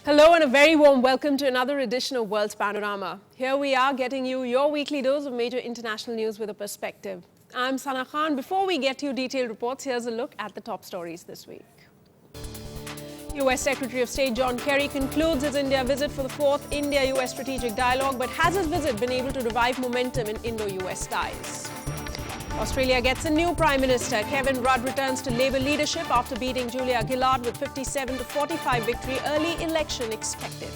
Hello and a very warm welcome to another edition of World Panorama. Here we are getting you your weekly dose of major international news with a perspective. I'm Sana Khan. Before we get to you detailed reports, here's a look at the top stories this week. US Secretary of State John Kerry concludes his India visit for the fourth India-US strategic dialogue, but has his visit been able to revive momentum in Indo-US ties? Australia gets a new Prime Minister. Kevin Rudd returns to Labour leadership after beating Julia Gillard with 57 to 45 victory. Early election expected.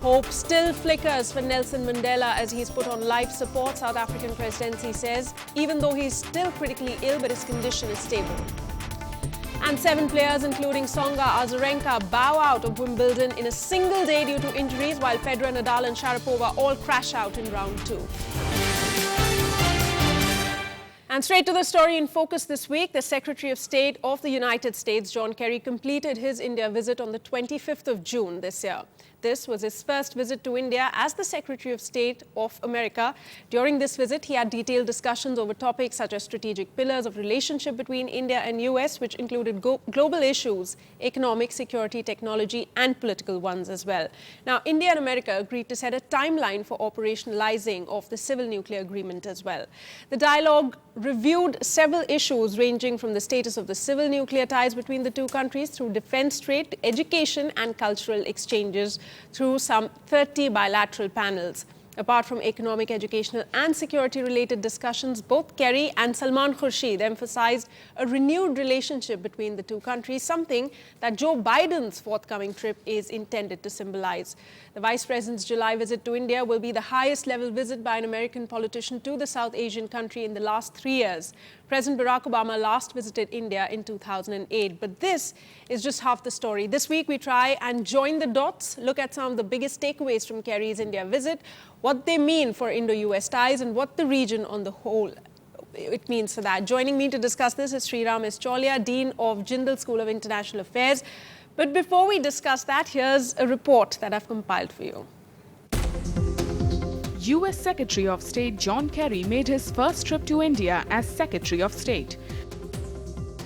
Hope still flickers for Nelson Mandela as he's put on life support, South African presidency says, even though he's still critically ill, but his condition is stable. And 7 players, including Tsonga Azarenka, bow out of Wimbledon in a single day due to injuries, while Federer, Nadal and Sharapova all crash out in round 2. And straight to the story in focus this week, the Secretary of State of the United States, John Kerry, completed his India visit on the 25th of June this year. This was his first visit to India as the Secretary of State of America. During this visit, he had detailed discussions over topics such as strategic pillars of relationship between India and US, which included global issues, economic, security, technology, and political ones as well. Now, India and America agreed to set a timeline for operationalizing of the civil nuclear agreement as well. The dialogue reviewed several issues ranging from the status of the civil nuclear ties between the two countries through defense trade, to education and cultural exchanges through some 30 bilateral panels. Apart from economic, educational and security-related discussions, both Kerry and Salman Khurshid emphasized a renewed relationship between the two countries, something that Joe Biden's forthcoming trip is intended to symbolize. The Vice President's July visit to India will be the highest-level visit by an American politician to the South Asian country in the last 3 years. President Barack Obama last visited India in 2008. But this is just half the story. This week, we try and join the dots, look at some of the biggest takeaways from Kerry's India visit, what they mean for Indo-US ties, and what the region on the whole it means for that. Joining me to discuss this is Sriram S. Cholia, Dean of Jindal School of International Affairs. But before we discuss that, here's a report that I've compiled for you. US Secretary of State John Kerry made his first trip to India as Secretary of State.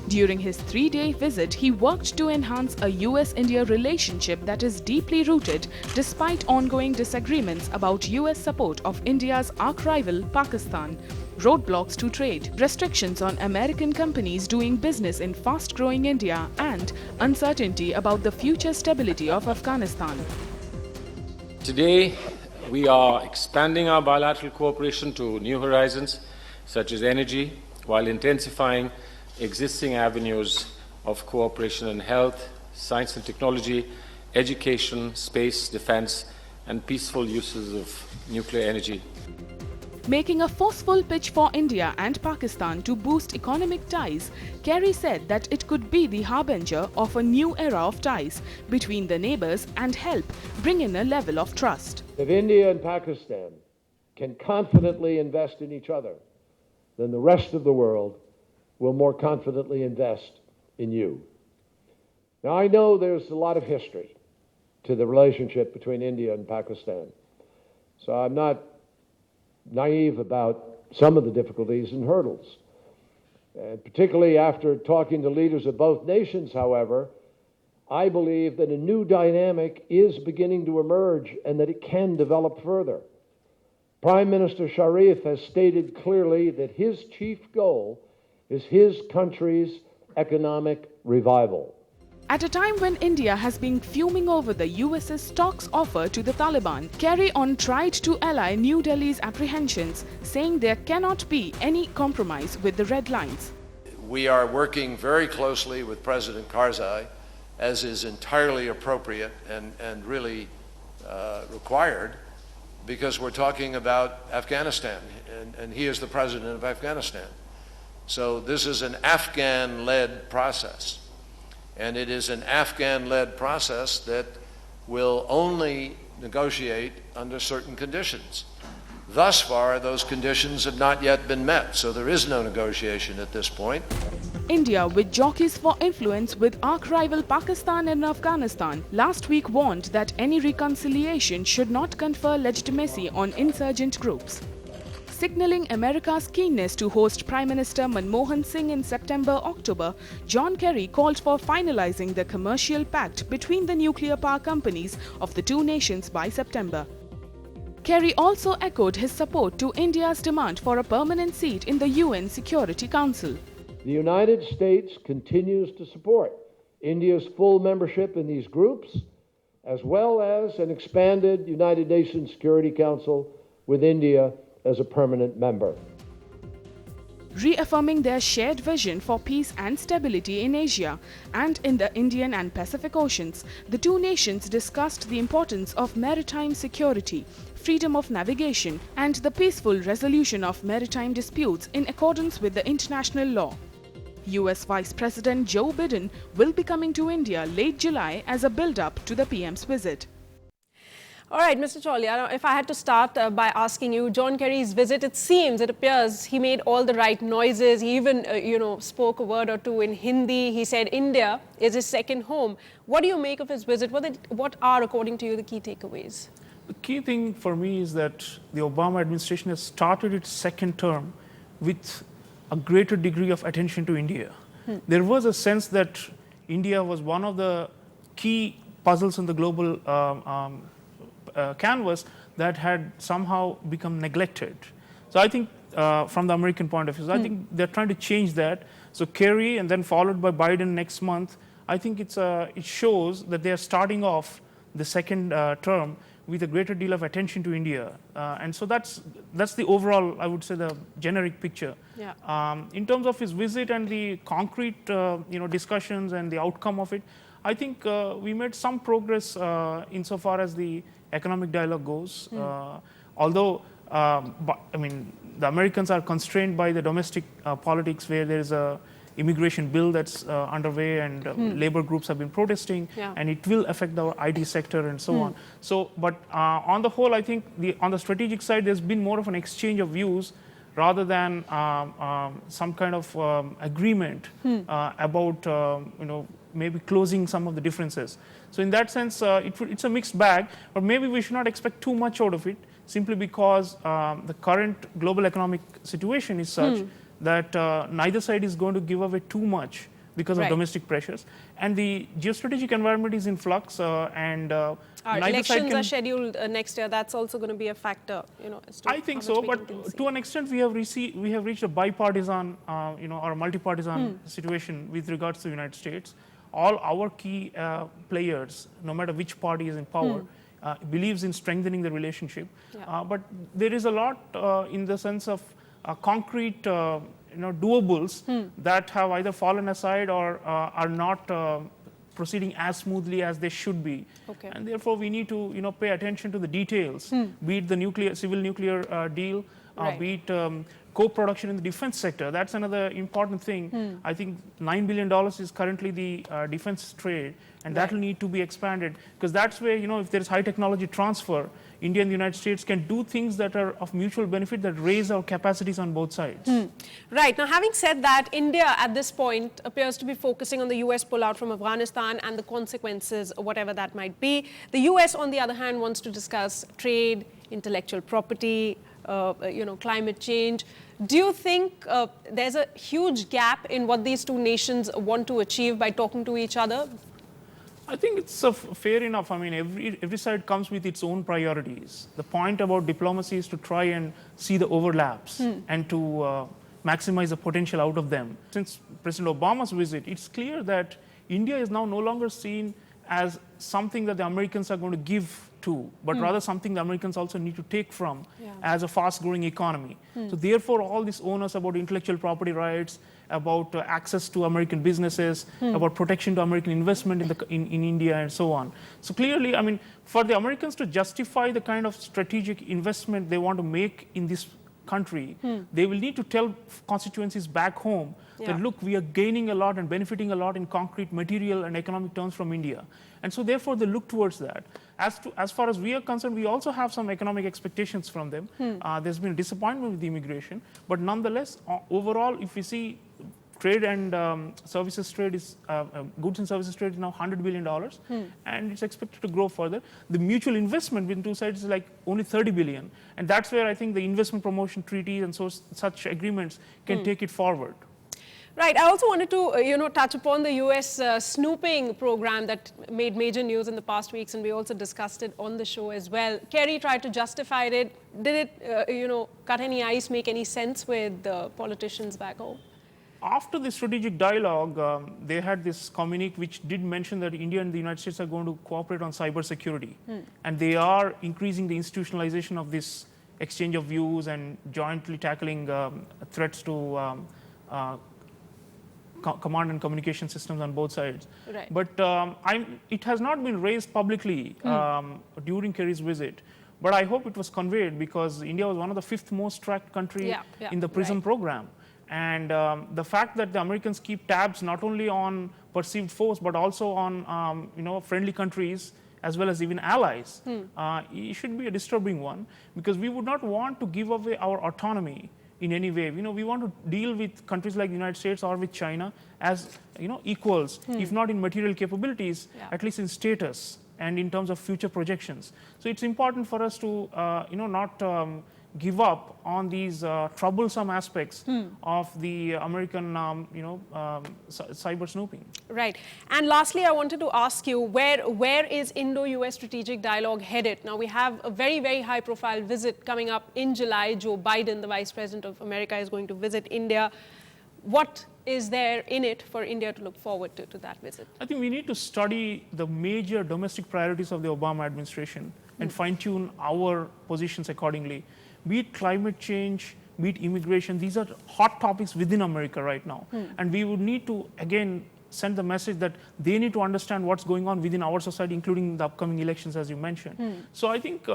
During his 3-day visit, he worked to enhance a US-India relationship that is deeply rooted despite ongoing disagreements about US support of India's arch-rival Pakistan, roadblocks to trade, restrictions on American companies doing business in fast-growing India, and uncertainty about the future stability of Afghanistan. Today, we are expanding our bilateral cooperation to new horizons, such as energy, while intensifying existing avenues of cooperation in health, science and technology, education, space, defense, and peaceful uses of nuclear energy. Making a forceful pitch for India and Pakistan to boost economic ties, Kerry said that it could be the harbinger of a new era of ties between the neighbors and help bring in a level of trust. If India and Pakistan can confidently invest in each other, then the rest of the world will more confidently invest in you. Now, I know there's a lot of history to the relationship between India and Pakistan, so I'm not naive about some of the difficulties and hurdles. And particularly after talking to leaders of both nations, however, I believe that a new dynamic is beginning to emerge and that it can develop further. Prime Minister Sharif has stated clearly that his chief goal is his country's economic revival. At a time when India has been fuming over the US's talks offer to the Taliban, Kerry tried to allay New Delhi's apprehensions, saying there cannot be any compromise with the red lines. We are working very closely with President Karzai, as is entirely appropriate and really required, because we're talking about Afghanistan, and he is the president of Afghanistan. So this is an Afghan-led process. And it is an Afghan-led process that will only negotiate under certain conditions. Thus far, those conditions have not yet been met, so there is no negotiation at this point. India, which jockeys for influence with arch-rival Pakistan and Afghanistan, last week warned that any reconciliation should not confer legitimacy on insurgent groups. signaling America's keenness to host Prime Minister Manmohan Singh in September-October, John Kerry called for finalizing the commercial pact between the nuclear power companies of the two nations by September. Kerry also echoed his support to India's demand for a permanent seat in the UN Security Council. The United States continues to support India's full membership in these groups, as well as an expanded United Nations Security Council with India as a permanent member. Reaffirming their shared vision for peace and stability in Asia and in the Indian and Pacific Oceans, the two nations discussed the importance of maritime security, freedom of navigation, and the peaceful resolution of maritime disputes in accordance with the international law. US Vice President Joe Biden will be coming to India late July as a build-up to the PM's visit. All right, Mr. Cholia, if I had to start by asking you, John Kerry's visit, it appears he made all the right noises. He even, spoke a word or two in Hindi. He said India is his second home. What do you make of his visit? What are, according to you, the key takeaways? The key thing for me is that the Obama administration has started its second term with a greater degree of attention to India. There was a sense that India was one of the key puzzles in the global canvas that had somehow become neglected. So I think from the American point of view, I think they're trying to change that. So Kerry and then followed by Biden next month, I think it shows that they are starting off the second term with a greater deal of attention to India. And so that's the overall, I would say, the generic picture. Yeah. In terms of his visit and the concrete discussions and the outcome of it, I think we made some progress insofar as the economic dialogue goes. Although, the Americans are constrained by the domestic politics, where there is a immigration bill that's underway, and labor groups have been protesting, and it will affect the IT sector and so on. So, but on the whole, I think on the strategic side, there's been more of an exchange of views rather than some kind of agreement about maybe closing some of the differences. So in that sense, it's a mixed bag, but maybe we should not expect too much out of it, simply because the current global economic situation is such that neither side is going to give away too much because of domestic pressures. And the geostrategic environment is in flux, and neither elections side can... are scheduled next year. That's also going to be a factor, as to I think so, but to an extent we have reached a bipartisan, or multi-partisan situation with regards to the United States. All our key players, no matter which party is in power, believes in strengthening the relationship. But there is a lot in the sense of concrete, doables that have either fallen aside or are not proceeding as smoothly as they should be. And therefore, we need to pay attention to the details, be it the civil nuclear deal, be it co-production in the defense sector. That's another important thing. I think $9 billion is currently the defense trade, and that will need to be expanded, because that's where, if there's high technology transfer, India and the United States can do things that are of mutual benefit, that raise our capacities on both sides. Right. Now, having said that, India at this point appears to be focusing on the US pullout from Afghanistan and the consequences, whatever that might be. The US, on the other hand, wants to discuss trade, intellectual property, climate change. Do you think there's a huge gap in what these two nations want to achieve by talking to each other? I think it's fair enough. I mean, every side comes with its own priorities. The point about diplomacy is to try and see the overlaps and to maximize the potential out of them. Since President Obama's visit, it's clear that India is now no longer seen as something that the Americans are going to give to, but rather something the Americans also need to take from as a fast-growing economy. So therefore, all these onus about intellectual property rights, about access to American businesses, about protection to American investment in India, and so on. So clearly, I mean, for the Americans to justify the kind of strategic investment they want to make in this country, they will need to tell constituencies back home that, look, we are gaining a lot and benefiting a lot in concrete material and economic terms from India. And so therefore, they look towards that. As far as we are concerned, we also have some economic expectations from them. There's been a disappointment with the immigration, but nonetheless, overall, if we see trade and services trade is goods and services trade is now $100 billion, and it's expected to grow further. The mutual investment between two sides is like only $30 billion, and that's where I think the investment promotion treaties and such agreements can take it forward. Right. I also wanted to, touch upon the U.S. Snooping program that made major news in the past weeks, and we also discussed it on the show as well. Kerry tried to justify it. Did it, cut any ice, make any sense with the politicians back home? After the strategic dialogue, they had this communique which did mention that India and the United States are going to cooperate on cybersecurity, and they are increasing the institutionalization of this exchange of views and jointly tackling threats to command and communication systems on both sides. Right. But it has not been raised publicly during Kerry's visit. But I hope it was conveyed because India was one of the 5th most tracked country in the PRISM program. And the fact that the Americans keep tabs not only on perceived foes but also on friendly countries as well as even allies, it should be a disturbing one, because we would not want to give away our autonomy in any way. We want to deal with countries like the United States or with China as equals, if not in material capabilities, at least in status and in terms of future projections. So it's important for us to not give up on these troublesome aspects of the American cyber snooping. Right. And lastly, I wanted to ask you, where is Indo-US strategic dialogue headed? Now, we have a very, very high-profile visit coming up in July. Joe Biden, the Vice President of America, is going to visit India. What is there in it for India to look forward to that visit? I think we need to study the major domestic priorities of the Obama administration and fine-tune our positions accordingly. Be it climate change, be it immigration, these are hot topics within America right now. And we would need to, again, send the message that they need to understand what's going on within our society, including the upcoming elections, as you mentioned. So I think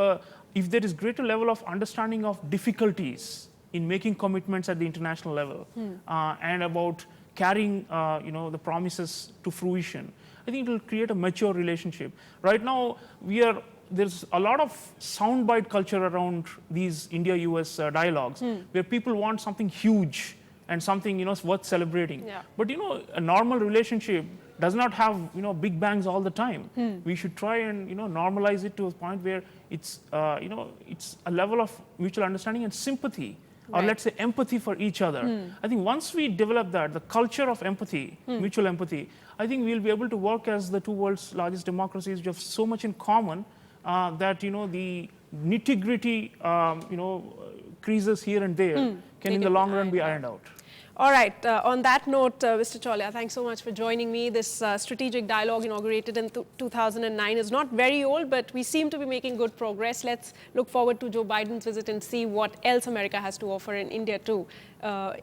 if there is greater level of understanding of difficulties in making commitments at the international level and about carrying the promises to fruition, I think it will create a mature relationship. Right now, there's a lot of soundbite culture around these India-US dialogues, where people want something huge and something worth celebrating. But a normal relationship does not have big bangs all the time. We should try and normalize it to a point where it's it's a level of mutual understanding and sympathy, or let's say empathy for each other. I think once we develop that, the culture of empathy, mutual empathy, I think we'll be able to work as the two world's largest democracies, which have so much in common that the nitty-gritty creases here and there can in the long run be ironed out. All right. On that note, Mr. Cholia, thanks so much for joining me. This strategic dialogue inaugurated in 2009 is not very old, but we seem to be making good progress. Let's look forward to Joe Biden's visit and see what else America has to offer in India too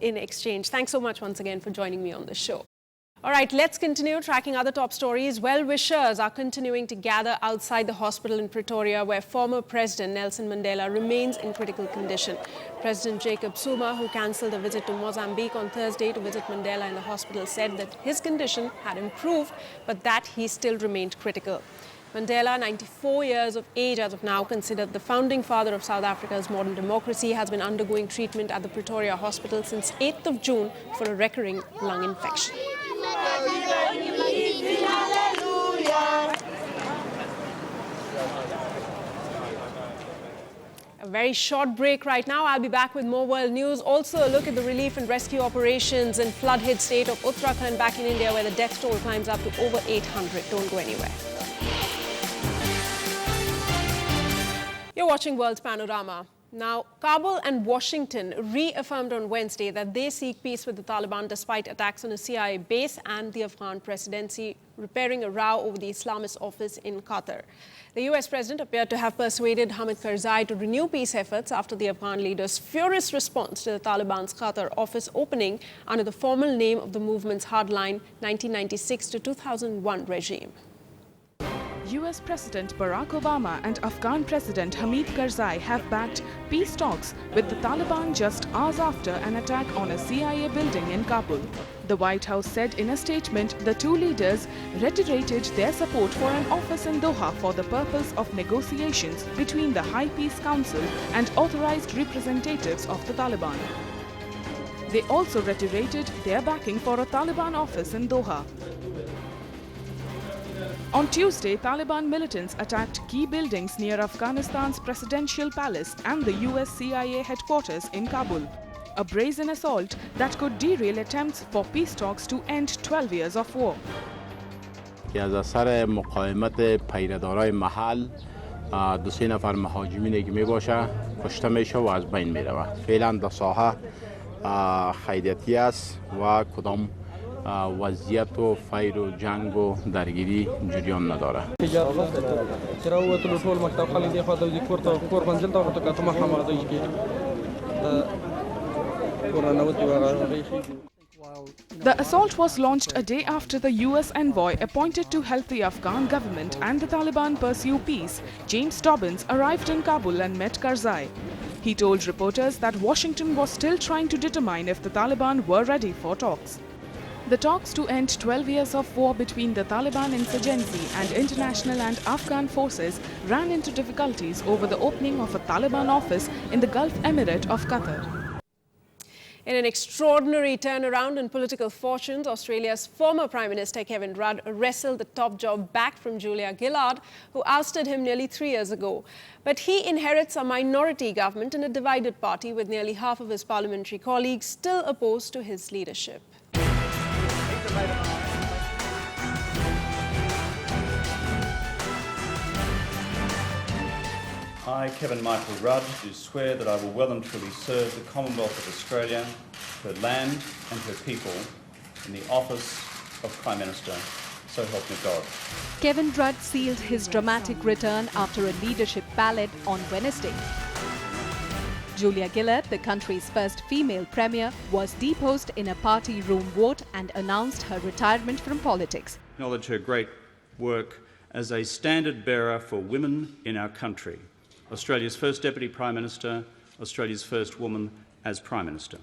in exchange. Thanks so much once again for joining me on the show. All right, let's continue tracking other top stories. Well-wishers are continuing to gather outside the hospital in Pretoria, where former President Nelson Mandela remains in critical condition. President Jacob Zuma, who cancelled a visit to Mozambique on Thursday to visit Mandela in the hospital, said that his condition had improved, but that he still remained critical. Mandela, 94 years of age as of now, considered the founding father of South Africa's modern democracy, has been undergoing treatment at the Pretoria hospital since 8th of June for a recurring lung infection. A very short break right now. I'll be back with more world news. Also, a look at the relief and rescue operations in flood-hit state of Uttarakhand back in India, where the death toll climbs up to over 800. Don't go anywhere. You're watching World Panorama. Now, Kabul and Washington reaffirmed on Wednesday that they seek peace with the Taliban despite attacks on a CIA base and the Afghan presidency, repairing a row over the Islamist office in Qatar. The US president appeared to have persuaded Hamid Karzai to renew peace efforts after the Afghan leader's furious response to the Taliban's Qatar office opening under the formal name of the movement's hardline 1996 to 2001 regime. US President Barack Obama and Afghan President Hamid Karzai have backed peace talks with the Taliban just hours after an attack on a CIA building in Kabul. The White House said in a statement the two leaders reiterated their support for an office in Doha for the purpose of negotiations between the High Peace Council and authorized representatives of the Taliban. They also reiterated their backing for a Taliban office in Doha. On Tuesday, Taliban militants attacked key buildings near Afghanistan's presidential palace and the US CIA headquarters in Kabul. A brazen assault that could derail attempts for peace talks to end 12 years of war. که از اثر مقاومت پیردارای محل دو سه نفر مهاجمینی که میباشه کشته میشه و از بین میره. فعلا در ساحه خیریتی است و کدام وضعیت و فیر و جنگ و درگیری جریان نداره. The assault was launched a day after the US envoy appointed to help the Afghan government and the Taliban pursue peace, James Dobbins, arrived in Kabul and met Karzai. He told reporters that Washington was still trying to determine if the Taliban were ready for talks. The talks to end 12 years of war between the Taliban insurgency and international and Afghan forces ran into difficulties over the opening of a Taliban office in the Gulf Emirate of Qatar. In an extraordinary turnaround in political fortunes, Australia's former Prime Minister Kevin Rudd wrestled the top job back from Julia Gillard, who ousted him nearly 3 years ago. But he inherits a minority government in a divided party with nearly half of his parliamentary colleagues still opposed to his leadership. I, Kevin Michael Rudd, do swear that I will well and truly serve the Commonwealth of Australia, her land and her people in the office of Prime Minister. So help me God. Kevin Rudd sealed his dramatic return after a leadership ballot on Wednesday. Julia Gillard, the country's first female premier, was deposed in a party room vote and announced her retirement from politics. Acknowledge her great work as a standard bearer for women in our country. Australia's first Deputy Prime Minister, Australia's first woman as Prime Minister.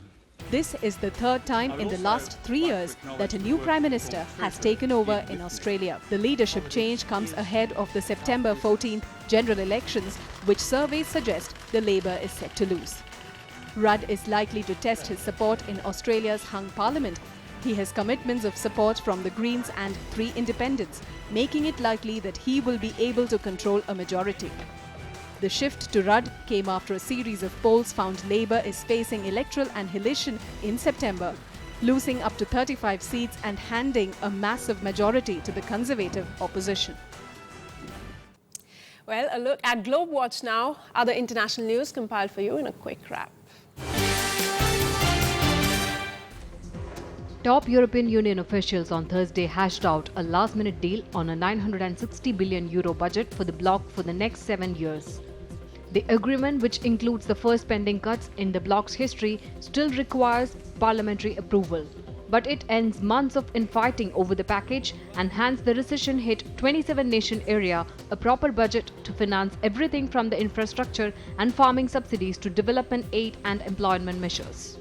This is the third time in the last 3 years that a new Prime Minister has taken over in Australia. The leadership change comes ahead of the September 14th general elections, which surveys suggest the Labor is set to lose. Rudd is likely to test his support in Australia's hung parliament. He has commitments of support from the Greens and 3 independents, making it likely that he will be able to control a majority. The shift to Rudd came after a series of polls found Labor is facing electoral annihilation in September, losing up to 35 seats and handing a massive majority to the Conservative opposition. Well, a look at Globe Watch now. Other international news compiled for you in a quick wrap. Top European Union officials on Thursday hashed out a last-minute deal on a €960 billion budget for the bloc for the next 7 years. The agreement, which includes the first spending cuts in the bloc's history, still requires parliamentary approval. But it ends months of infighting over the package and hands the recession-hit 27-nation area a proper budget to finance everything from the infrastructure and farming subsidies to development aid and employment measures.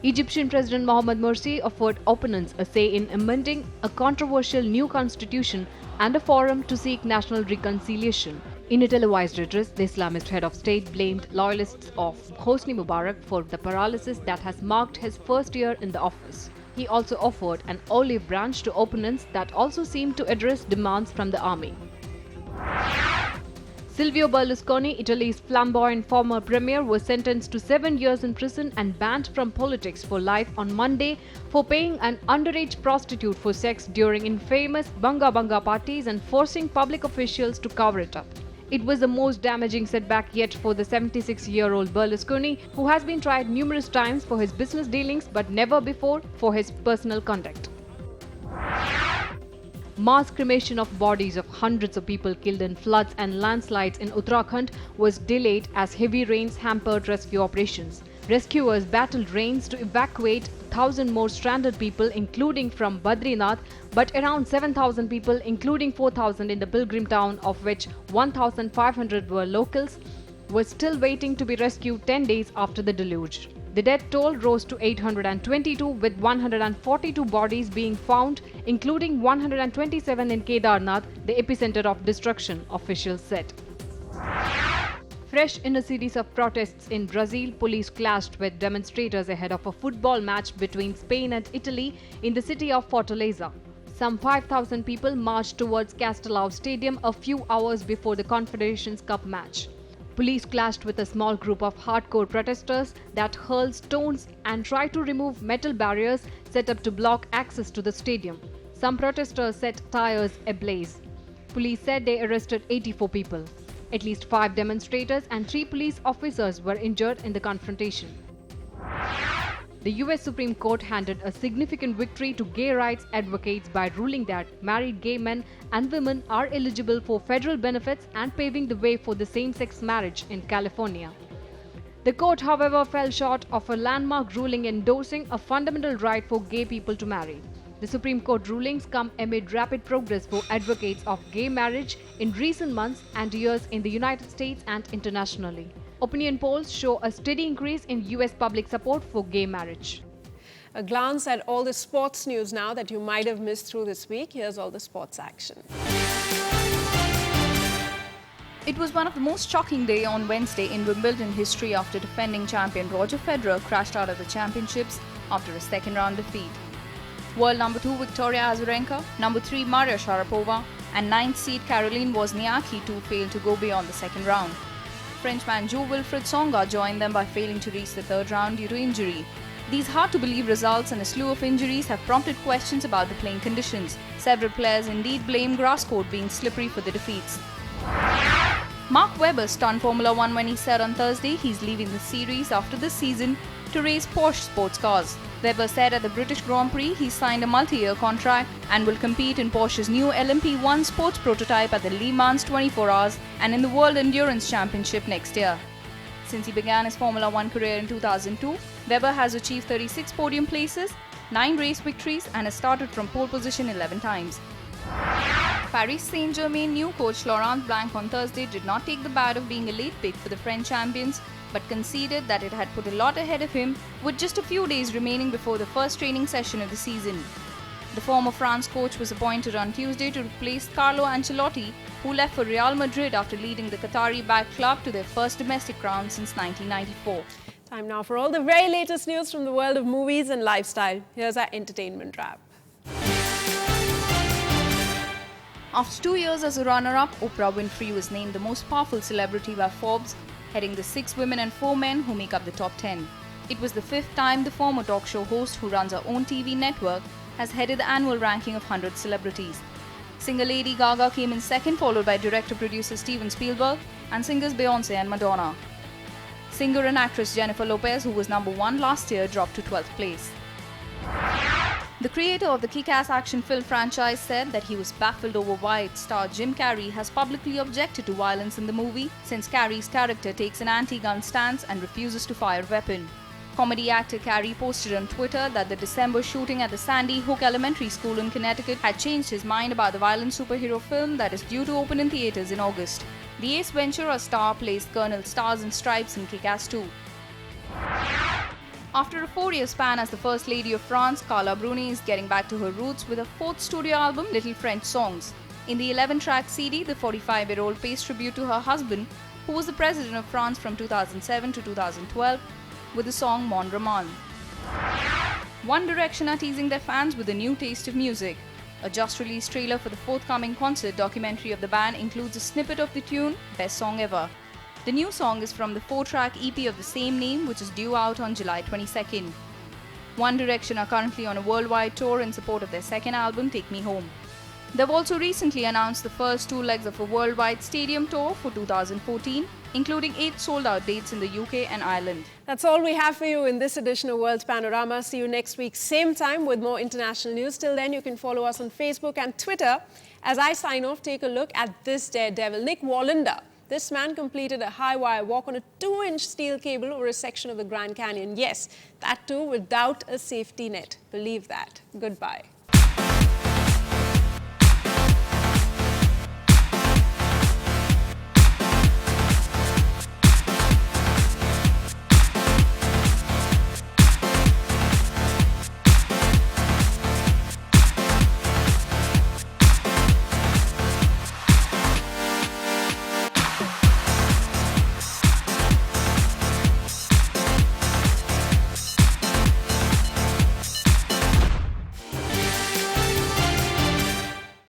Egyptian President Mohamed Morsi offered opponents a say in amending a controversial new constitution and a forum to seek national reconciliation. In a televised address, the Islamist head of state blamed loyalists of Hosni Mubarak for the paralysis that has marked his first year in the office. He also offered an olive branch to opponents that also seemed to address demands from the army. Silvio Berlusconi, Italy's flamboyant former premier, was sentenced to 7 years in prison and banned from politics for life on Monday for paying an underage prostitute for sex during infamous Banga Banga parties and forcing public officials to cover it up. It was the most damaging setback yet for the 76-year-old Berlusconi, who has been tried numerous times for his business dealings but never before for his personal conduct. Mass cremation of bodies of hundreds of people killed in floods and landslides in Uttarakhand was delayed as heavy rains hampered rescue operations. Rescuers battled rains to evacuate 1,000 more stranded people, including from Badrinath, but around 7,000 people, including 4,000 in the pilgrim town, of which 1,500 were locals, were still waiting to be rescued 10 days after the deluge. The death toll rose to 822, with 142 bodies being found, including 127 in Kedarnath, the epicenter of destruction, officials said. Fresh in a series of protests in Brazil, police clashed with demonstrators ahead of a football match between Spain and Italy in the city of Fortaleza. Some 5,000 people marched towards Castelao Stadium a few hours before the Confederations Cup match. Police clashed with a small group of hardcore protesters that hurled stones and tried to remove metal barriers set up to block access to the stadium. Some protesters set tires ablaze. Police said they arrested 84 people. At least 5 demonstrators and 3 police officers were injured in the confrontation. The US Supreme Court handed a significant victory to gay rights advocates by ruling that married gay men and women are eligible for federal benefits and paving the way for the same-sex marriage in California. The court, however, fell short of a landmark ruling endorsing a fundamental right for gay people to marry. The Supreme Court rulings come amid rapid progress for advocates of gay marriage in recent months and years in the United States and internationally. Opinion polls show a steady increase in US public support for gay marriage. A glance at all the sports news now that you might have missed through this week. Here's all the sports action. It was one of the most shocking days on Wednesday in Wimbledon history after defending champion Roger Federer crashed out of the championships after a second-round defeat. World number 2 Victoria Azarenka, number 3 Maria Sharapova and 9th seed Caroline Wozniacki too failed to go beyond the second round. Frenchman Jo-Wilfried Tsonga joined them by failing to reach the third round due to injury. These hard-to-believe results and a slew of injuries have prompted questions about the playing conditions. Several players indeed blame grass court being slippery for the defeats. Mark Webber stunned Formula One when he said on Thursday he's leaving the series after this season to race Porsche sports cars. Webber said at the British Grand Prix he signed a multi-year contract and will compete in Porsche's new LMP1 sports prototype at the Le Mans 24 Hours and in the World Endurance Championship next year. Since he began his Formula One career in 2002, Webber has achieved 36 podium places, 9 race victories and has started from pole position 11 times. Paris Saint-Germain new coach Laurent Blanc on Thursday did not take the bad of being a late pick for the French champions, but conceded that it had put a lot ahead of him with just a few days remaining before the first training session of the season. The former France coach was appointed on Tuesday to replace Carlo Ancelotti, who left for Real Madrid after leading the Qatari-backed club to their first domestic crown since 1994. Time now for all the very latest news from the world of movies and lifestyle. Here's our entertainment wrap. After 2 years as a runner-up, Oprah Winfrey was named the most powerful celebrity by Forbes, heading the 6 women and 4 men who make up the top 10. It was the 5th time the former talk show host, who runs her own TV network, has headed the annual ranking of 100 celebrities. Singer Lady Gaga came in second, followed by director-producer Steven Spielberg and singers Beyoncé and Madonna. Singer and actress Jennifer Lopez, who was number 1 last year, dropped to 12th place. The creator of the Kick-Ass action film franchise said that he was baffled over why its star Jim Carrey has publicly objected to violence in the movie, since Carrey's character takes an anti-gun stance and refuses to fire a weapon. Comedy actor Kerry posted on Twitter that the December shooting at the Sandy Hook Elementary School in Connecticut had changed his mind about the violent superhero film that is due to open in theaters in August. The Ace Ventura star plays Colonel Stars and Stripes in Kick-Ass 2. After a 4-year span as the First Lady of France, Carla Bruni is getting back to her roots with her 4th studio album, Little French Songs. In the 11-track CD, the 45-year-old pays tribute to her husband, who was the President of France from 2007 to 2012, with the song Mon Roman. One Direction are teasing their fans with a new taste of music. A just-released trailer for the forthcoming concert documentary of the band includes a snippet of the tune, Best Song Ever. The new song is from the 4-track EP of the same name, which is due out on July 22nd. One Direction are currently on a worldwide tour in support of their second album, Take Me Home. They've also recently announced the first 2 legs of a worldwide stadium tour for 2014, including 8 sold-out dates in the UK and Ireland. That's all we have for you in this edition of World Panorama. See you next week, same time, with more international news. Till then, you can follow us on Facebook and Twitter. As I sign off, take a look at this daredevil, Nick Wallander. This man completed a high-wire walk on a 2-inch steel cable over a section of the Grand Canyon. Yes, that too without a safety net. Believe that. Goodbye.